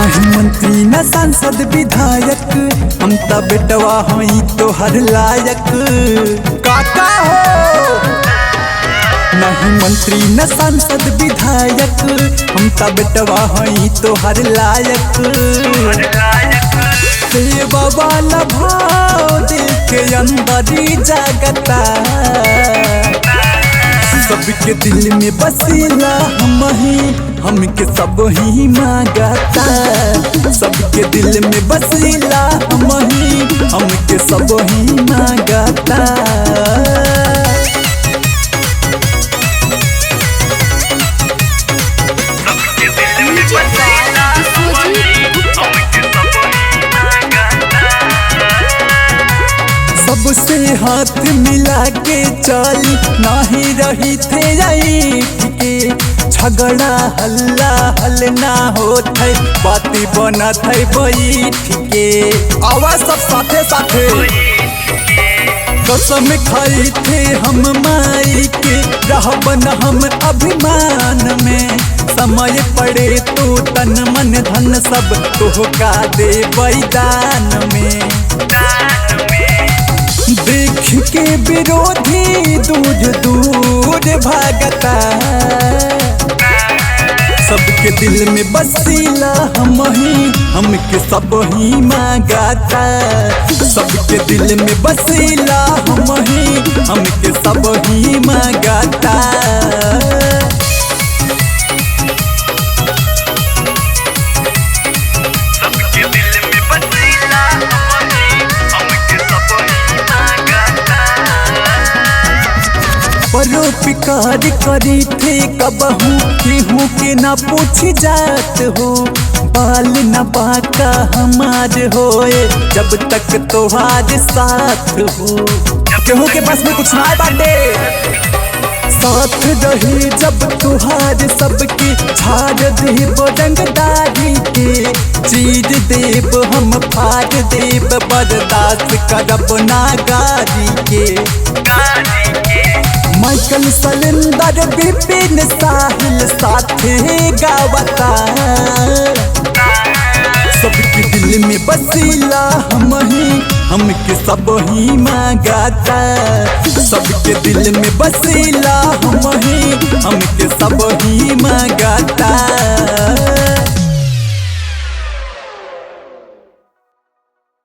नहीं मंत्री न सांसद विधायक, हम त बेटवा हई तोहर लायक। काका हो नहीं मंत्री न सांसद विधायक, हम त बेटवा हई तोहर लायक। सेवा वाला भाव दिल के अंदर ही जागता, सबके दिल में बसेला हमके सब ही मांगता। सबके दिल में बसेला हमके सब ही मांगता। सबसे हाथ मिला के चली नहीं रही थे के, झगड़ा हल्ला हल ना होत है, बाती बनत है बैठ के। आवाज सब साथे साथे कसम खाई थे हम माई के, रहबन हम अभिमान में। समय पड़े तो तन मन धन सब तोहका दे दान में। देख के विरोधी दूर दूर भागता, सबके दिल में बसीला हमके सब ही मांगता। सबके दिल में बसीला हमके सब ही मांगता। परोपकार करी थे कबहू केहू के ना पूछी जात हो, बाल न बाका हमार होए जब तक तोहार साथ हो। केहू के पास में कुछ ना बाटे, साथ रही जब तुहार सबके, झाड़ देव रंगदारी के। चीर देव हम फाड़ देव, बर्दाश्त करब ना गारी के। माइकल सलेंदर विपिन साहिल साथे गावता, सबके दिल में बसीला हमके सब ही मांगता। सबके दिल में बसीला हमके सब ही मांगता।